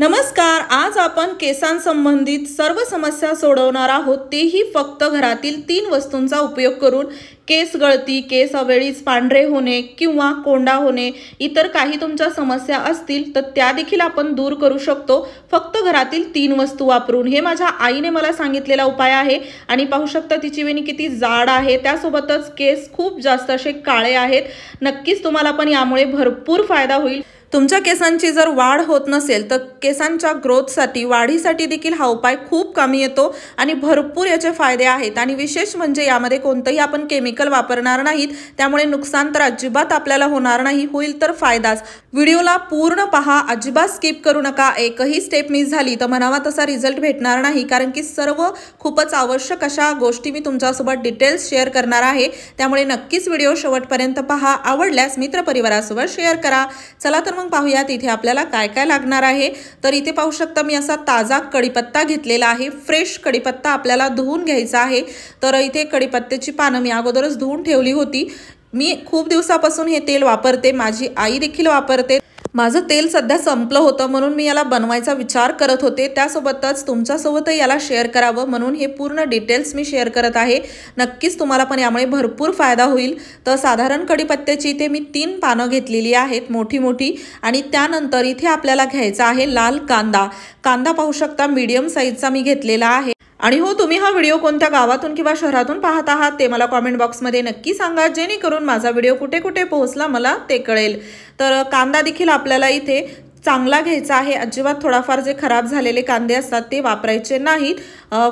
नमस्कार। आज आपण केसांसंबंधित सर्व समस्या सोडवणार आहोत, तेही फक्त घरातील 3 वस्तूंचा उपयोग करून। केस गळती, केस अवेळीच पांढरे होणे किंवा कोंडा होणे, इतर काही तुमच्या समस्या असतील तर त्या देखील आपण दूर करू शकतो फक्त घरातील 3 वस्तू वापरून। हे माझ्या आईने मला सांगितलेला उपाय आहे आणि पाहू शकता तिची वेणी किती जाड आहे, त्यासोबतच केस खूप जास्त असे काळे आहेत। नक्कीच तुम्हाला पण यामुळे भरपूर फायदा होईल। तुमच्या केसांची जर वाढ होत नसेल तर केसांच्या ग्रोथसाठी, वाढीसाठी देखील हा उपाय खूप कामी येतो आणि भरपूर याचे फायदे आहेत। आणि विशेष म्हणजे यामध्ये कोणतेही आपण केमिकल वापरणार नाहीत, त्यामुळे नुकसान तर अजिबात आपल्याला होणार नाही, होईल तर फायदाच। व्हिडिओला पूर्ण पहा, अजिबात स्किप करू नका। एकही स्टेप मिस झाली तर म्हणावा तसा रिझल्ट भेटणार नाही, कारण की सर्व खूपच आवश्यक अशा गोष्टी मी तुमच्यासोबत डिटेल्स शेअर करणार आहे, त्यामुळे नक्कीच व्हिडिओ शेवटपर्यंत पहा। आवडल्यास मित्रपरिवारासोबत शेअर करा। चला तर मग पाहूयात इथे आपल्याला काय काय लागणार आहे। तर इथे पाहू शकता मी असा ताजा कढीपत्ता घेतलेला आहे। फ्रेश कढीपत्ता आपल्याला धुवून घ्यायचा आहे। तर इथे कढीपत्त्याची पानं मी अगोदरच धुवून ठेवली होती। मी खूप दिवसापासून हे तेल वापरते, माझी आई देखील वापरते। माझं तेल सध्या संपलं होतं म्हणून मी याला बनवायचा विचार करत होते, त्यासोबतच तुमच्यासोबतही याला शेअर करावं म्हणून हे पूर्ण डिटेल्स मी शेअर करत आहे। नक्कीच तुम्हाला पण यामुळे भरपूर फायदा होईल। तर साधारण कढीपत्त्याची इथे मी 3 पानं घेतलेली आहेत, मोठी मोठी। आणि त्यानंतर इथे आपल्याला घ्यायचा आहे लाल कांदा। कांदा पाहू शकता मीडियम साईजचा मी घेतलेला आहे। आणि हो, तुम्ही हा व्हिडिओ कोणत्या गावातून किंवा शहरातून पाहत आहात ते मला कमेंट बॉक्समध्ये नक्की सांगा, जेणेकरून माझा व्हिडिओ कुठे कुठे पोहोचला मला ते कळेल। तर कांदा देखील आपल्याला इथे चांगला घ्यायचा आहे, अजिबात थोडाफार जे खराब झालेले कांदे असतात ते वापरायचे नाहीत।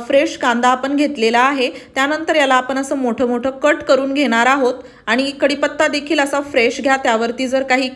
फ्रेश कांदा आपण घेतलेला आहे। त्यानंतर याला आपण असं मोठं मोठं कट करून घेणार आहोत। आणि कढीपत्ता देखील असा फ्रेश घ्या, त्यावरती जर काही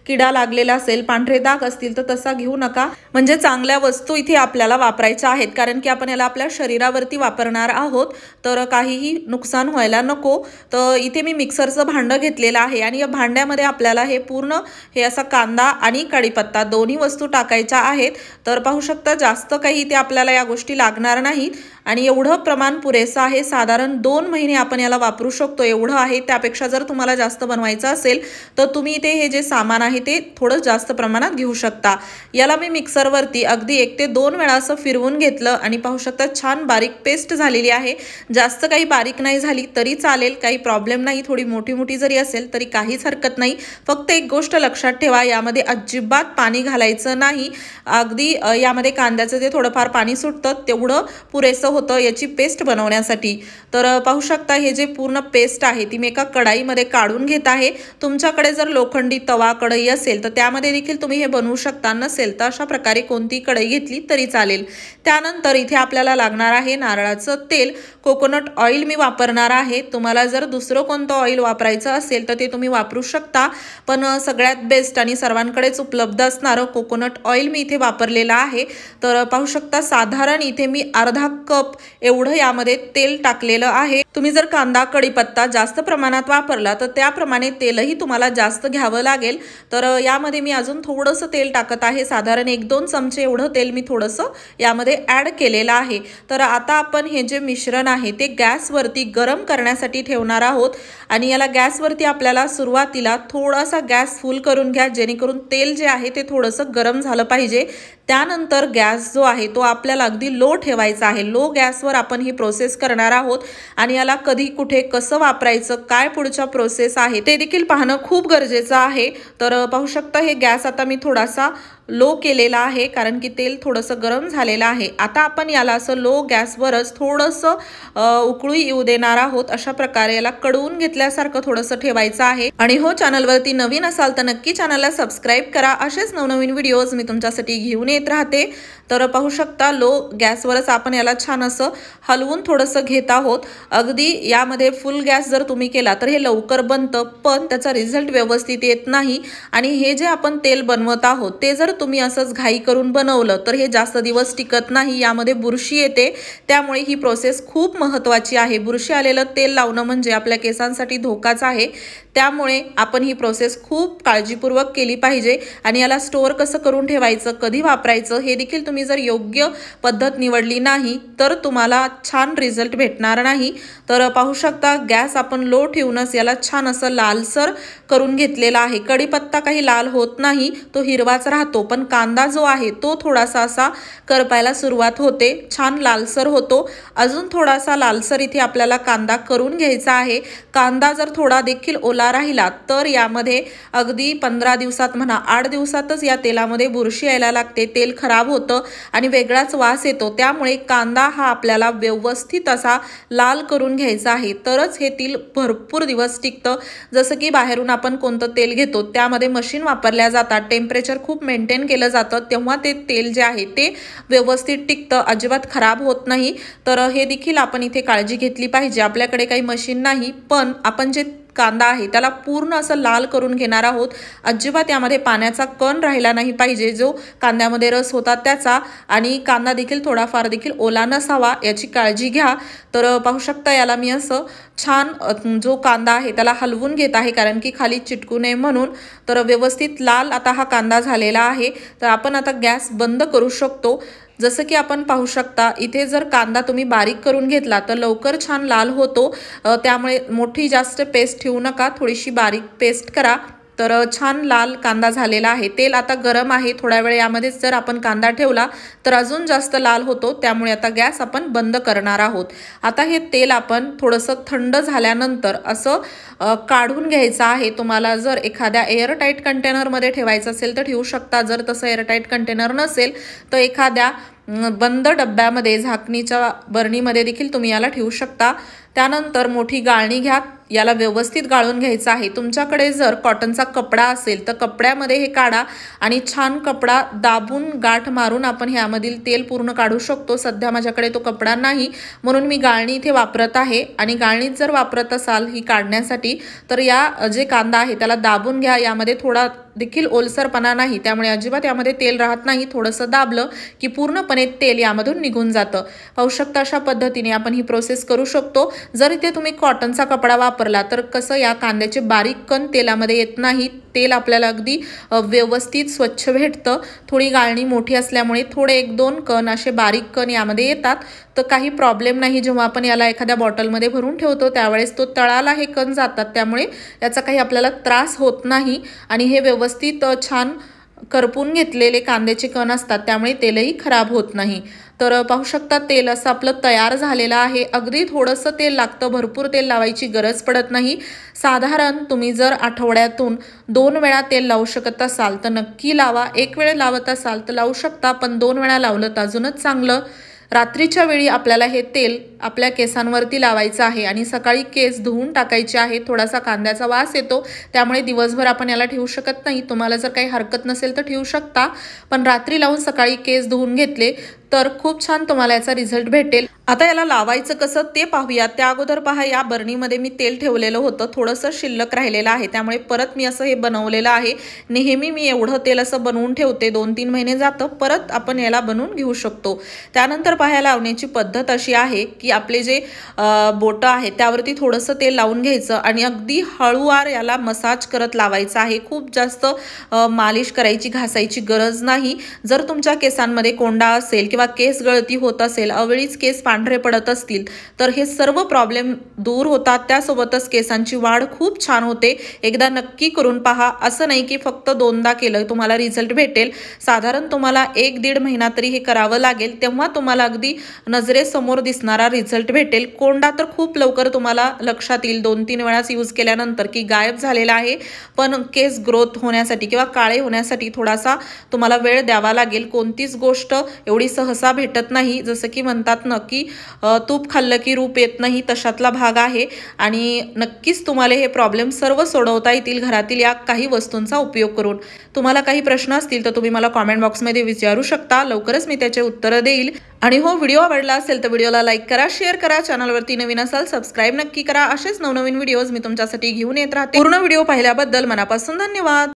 किडा लागलेला असेल, पांढरे डाग असतील तर तसा घेऊ नका, म्हणजे चांगल्या वस्तू इथे आपल्याला वापरायच्या आहेत, कारण की आपण याला आपल्या शरीरावरती वापरणार आहोत, तर काहीही नुकसान व्हायला नको। तर इथे मी मिक्सरचं भांडं घेतलेलं आहे आणि या भांड्यामध्ये आपल्याला हे असा कांदा आणि कढीपत्ता दोन्ही वस्तू टाकायच्या आहेत। तर पाहू शकता जास्त काही इथे आपल्याला या गोष्टी लागणार नाहीत आणि एवढं प्रमाण पुरेसं आहे। साधारण 2 महिने आपण याला वापरू शकतो, एवढं आहे। त्यापेक्षा जर तुम्हाला जास्त बनवायचं असेल तर तुम्ही इथे हे जे सामान आहे ते थोडं जास्त प्रमाणात घेऊ शकता। याला मी मिक्सरवरती अगदी 1 ते 2 वेळा असं फिरवून घेतलं आणि पाहू शकता छान बारीक पेस्ट झालेली आहे। जास्त काही बारीक नाही झाली तरी चालेल, काही प्रॉब्लेम नाही। थोडी मोठी मोठी जरी असेल तरी काहीच हरकत नाही। फक्त एक गोष्ट लक्षात ठेवा, यामध्ये अजिबात पाणी घालायचं नाही। अगदी यामध्ये कांद्याचं जे थोडंफार पाणी सुटतं तेवढं पुरेसं होतं याची पेस्ट बनवण्यासाठी। तर पाहू शकता हे जे पूर्ण पेस्ट आहे ती मी एका कढाईमध्ये काढून घेत आहे। तुमच्याकडे जर लोखंडी तवा कढई असेल तर त्यामध्ये देखील तुम्ही हे बनवू शकता, नसेल तर अशा प्रकारे कोणती कढई घेतली तरी चालेल। त्यानंतर इथे आपल्याला लागणार आहे नारळाचं तेल, कोकोनट ऑइल मी वापरणार आहे। तुम्हाला जर दुसरं कोणतं ऑइल वापरायचं असेल तर ते तुम्ही वापरू शकता, पण सगळ्यात बेस्ट आणि सर्वांकडेच उपलब्ध असणारं कोकोनट ऑइल मी इथे वापरलेलं आहे। तर पाहू शकता साधारण इथे मी अर्धा कप एवढं यामध्ये तेल टाकलेलं आहे। तुम्ही जर कांदा कढीपत्ता जास्त प्रमाणात वापरला तर त्याप्रमाणे तेलही तुम्हाला जास्त घ्यावं लागेल। तर यामध्ये मी अजून थोडंसं तेल टाकत आहे, साधारण 1-2 चमचे एवढं तेल मी थोडंसं यामध्ये ॲड केलेलं आहे। तर आता आपण हे जे मिश्रण आहे ते गॅसवरती गरम करण्यासाठी ठेवणार आहोत आणि याला गॅसवरती आपल्याला सुरुवातीला थोडासा गॅस फुल करून घ्या, जेणेकरून तेल जे आहे ते थोडंसं गरम झालं पाहिजे। त्यानंतर गॅस जो आहे तो आपल्याला अगदी लो ठेवायचा आहे। लो गॅसवर आपण ही प्रोसेस करणार आहोत आणि याला कधी कुठे कसं वापरायचं, काय पुढच्या प्रोसेस आहे ते देखील पाहणं खूप गरजेचं आहे। तर पाहू शकता हे गॅस आता मी थोडासा लो केलेला आहे, कारण की तेल थोडंसं गरम झालेलं आहे। आता आपण याला असं लो गॅसवरच थोडंसं उकळी येऊ देणार आहोत। अशा प्रकारे याला कडवून घेतल्यासारखं थोडंसं ठेवायचं आहे। आणि हो, चॅनलवरती नवीन असाल तर नक्की चॅनलला सबस्क्राईब करा, असेच नवनवीन व्हिडिओज मी तुमच्यासाठी घेऊन येत राहते। तर पाहू शकता लो गॅसवरच आपण याला छान असं हलवून थोडंसं घेत आहोत। अगदी यामध्ये फुल गॅस जर तुम्ही केला तर हे लवकर बनतं, पण त्याचा रिझल्ट व्यवस्थित येत नाही। आणि हे जे आपण तेल बनवत आहोत ते जर तुम्ही असंच घाई करून बनवलं तर हे जास्त दिवस टिकत नाही, यामध्ये बुरशी येते। त्यामुळे ही प्रोसेस खूप महत्त्वाची आहे। बुरशी आलेलं तेल लावणं म्हणजे आपल्या केसांसाठी धोकाच आहे। त्यामुळे आपण ही प्रोसेस खूप काळजीपूर्वक केली पाहिजे आणि याला स्टोअर कसं करून ठेवायचं, कधी वापरायचं हे देखील तुम्ही जर योग्य पद्धत निवडली नाही तर तुम्हाला छान रिझल्ट भेटणार नाही। तर पाहू शकता गॅस आपण लो ठेवूनच याला छान असं लालसर करून घेतलेला आहे। कढीपत्ता काही लाल होत नाही, तो हिरवाच राहतो, पण कांदा जो आहे तो थोडासा असा करपायला सुरुवात होते, छान लालसर होतो। अजून थोडासा लालसर इथे आपल्याला कांदा करून घ्यायचा आहे। कांदा जर थोडा देखील ओला राहिला तर यामध्ये अगदी 15 दिवसात म्हणा 8 दिवसातच या तेलामध्ये बुरशी यायला लागते, तेल खराब होतं आणि वेगळाच वास येतो। त्यामुळे कांदा हा आपल्याला व्यवस्थित असा लाल करून घ्यायचा आहे, तरच हे तेल भरपूर दिवस टिकतं। जसं की बाहेरून आपण कोणतं तेल घेतो त्यामध्ये मशीन वापरल्या जातात, टेम्परेचर खूप मेंटेन केलं जातं, तेव्हा ते तेल जे आहे ते व्यवस्थित टिकतं, अजिबात खराब होत नाही। तर हे देखील आपण इथे काळजी घेतली पाहिजे। आपल्याकडे काही मशीन नाही, पण आपण जे कांदा आहे त्याला पूर्ण असं लाल करून घेणार आहोत। अजिबात यामध्ये पाण्याचा कण राहिला नाही पाहिजे, जो कांद्यामध्ये रस होता त्याचा, आणि कांदा देखील थोडाफार देखील ओला नसावा याची काळजी घ्या। तर पाहू शकता याला मी असं छान जो कांदा आहे त्याला हलवून घेत आहे, कारण की खाली चिटकू नये म्हणून। तर व्यवस्थित लाल आता हा कांदा झालेला आहे। तर आपण आता गॅस बंद करू शकतो। जसं की आपण पाहू शकता इथे जर कांदा तुम्ही बारीक करून घेतला तर लवकर छान लाल होतो, त्यामुळे मोठी जास्त पेस्ट ठेवू नका, थोडीशी बारीक पेस्ट करा। तर छान लाल कांदा झालेला आहे। तेल आता गरम आहे, थोड्या वेळ यामध्येच जर आपण कांदा ठेवला तर अजून जास्त लाल होतो, त्यामुळे आता गॅस आपण बंद करणार आहोत। आता हे तेल आपण थोडंसं थंड झाल्यानंतर असं काढून घ्यायचं आहे। तुम्हाला जर एखाद्या एअरटाईट कंटेनरमध्ये ठेवायचं असेल तर ठेवू शकता, जर तसं एअरटाईट कंटेनर नसेल तर एखाद्या बंद डब्यामध्ये झाकणीच्या बरणीमध्ये देखील तुम्ही याला ठेवू शकता। त्यानंतर मोठी गाळणी घ्या, याला व्यवस्थित गाळून घ्यायचं आहे। तुमच्याकडे जर कॉटनचा कपडा असेल तर कपड्यामध्ये हे काढा आणि छान कपडा दाबून गाठ मारून आपण ह्यामधील तेल पूर्ण काढू शकतो। सध्या माझ्याकडे तो कपडा नाही म्हणून मी गाळणी इथे वापरत आहे, आणि गाळणीत जर वापरत असाल ही काढण्यासाठी तर या जे कांदा आहे त्याला दाबून घ्या, यामध्ये थोडा देखील ओलसरपणा नाही, त्यामुळे अजिबात यामध्ये तेल राहत नाही। थोडंसं दाबलं की पूर्णपणे तेल यामधून निघून जातं। पाहू शकता अशा पद्धतीने आपण ही प्रोसेस करू शकतो। जर इथे तुम्ही कॉटनचा कपडा वापरला तर कसं या कांद्याचे बारीक कण तेलामध्ये येत नाही, तेल आपल्याला अगदी व्यवस्थित स्वच्छ भेटतं। थोडी गाळणी मोठी असल्यामुळे थोडे 1-2 कण असे बारीक कण यामध्ये येतात, तर काही प्रॉब्लेम नाही। जेव्हा आपण याला एखाद्या बॉटलमध्ये भरून ठेवतो त्यावेळेस तो तळाला हे कण जातात, त्यामुळे याचा काही आपल्याला त्रास होत नाही। आणि हे व्यवस्थित छान करपून घेतलेले कांद्याचे कण असतात, त्यामुळे तेलही खराब होत नाही। तर पाहू शकता तेल असं आपलं तयार झालेलं आहे। अगदी थोडंसं तेल लागतं, भरपूर तेल लावायची गरज पडत नाही। साधारण तुम्ही जर आठवड्यातून 2 वेळा तेल लावू शकत असाल तर नक्की लावा। 1 वेळ लावत असाल तर लावू शकता, पण 2 वेळा लावलं तर अजूनच चांगलं। रात्रीच्या वेळी आपल्याला हे तेल आपल्या केसांवरती लावायचं आहे आणि सकाळी केस धुवून टाकायचे आहे। थोडासा कांद्याचा वास येतो, त्यामुळे दिवसभर आपण याला ठेवू शकत नाही। तुम्हाला जर काही हरकत नसेल तर ठेवू शकता, पण रात्री लावून सकाळी केस धुवून घेतले तर खूप छान तुम्हाला याचा रिझल्ट भेटेल। आता याला लावायचं कसं ते पाहूया। त्या अगोदर पहा, या बरणीमध्ये मी तेल ठेवलेलं होतं, थोडंसं शिल्लक राहिलेलं आहे, त्यामुळे परत मी असं हे बनवलेलं आहे। नेहमी मी एवढं तेल असं बनवून ठेवते, 2-3 महिने जातं, परत आपण याला बनवून घेऊ शकतो। त्यानंतर पहा, लावण्याची पद्धत अशी आहे की आपले जे बोटं आहे त्यावरती थोडंसं तेल लावून घ्यायचं आणि अगदी हळूवार याला मसाज करत लावायचं आहे। खूप जास्त मालिश करायची, घासायची गरज नाही। जर तुमच्या केसांमध्ये कोंडा असेल किंवा केस गळती होत असेल, अवेळीच केस पांढरे पडत असतील तर हे सर्व प्रॉब्लेम दूर होतात। त्यासोबतच केसांची वाढ खूप छान होते। एकदा नक्की करून पहा, असं नाही की फक्त 2दा केलं तुम्हाला रिझल्ट भेटेल। साधारण तुम्हाला 1-1.5 महिना तरी हे करावं लागेल, तेव्हा तुम्हाला अगदी नजरेसमोर दिसणारा रिझल्ट भेटेल। कोंडा तर खूप लवकर तुम्हाला लक्षात येईल 2-3 वेळाच यूज केल्यानंतर की गायब झालेला आहे, पण केस ग्रोथ होण्यासाठी किंवा काळे होण्यासाठी थोडासा तुम्हाला वेळ द्यावा लागेल। कोणतीच गोष्ट एवढी सहसा भेटत नाही, जसं की म्हणतात ना की तूप खाल्लं की रूप येत नाही, तशातला भाग आहे। आणि नक्कीच तुम्हाला हे प्रॉब्लेम सर्व सोडवता येतील घरातील या काही वस्तूंचा उपयोग करून। तुम्हाला काही प्रश्न असतील तर तुम्ही मला कॉमेंट बॉक्समध्ये विचारू शकता, लवकरच मी त्याचे उत्तर देईल। आणि हो, व्हिडिओ आवडला असेल तर व्हिडिओला लाईक करा, शेअर करा, चॅनलवरती नवीन असाल सबस्क्राईब नक्की करा। असेच नवनवीन व्हिडिओज मी तुमच्यासाठी घेऊन येत राहते। पूर्ण व्हिडिओ पाहिल्याबद्दल मनापासून धन्यवाद।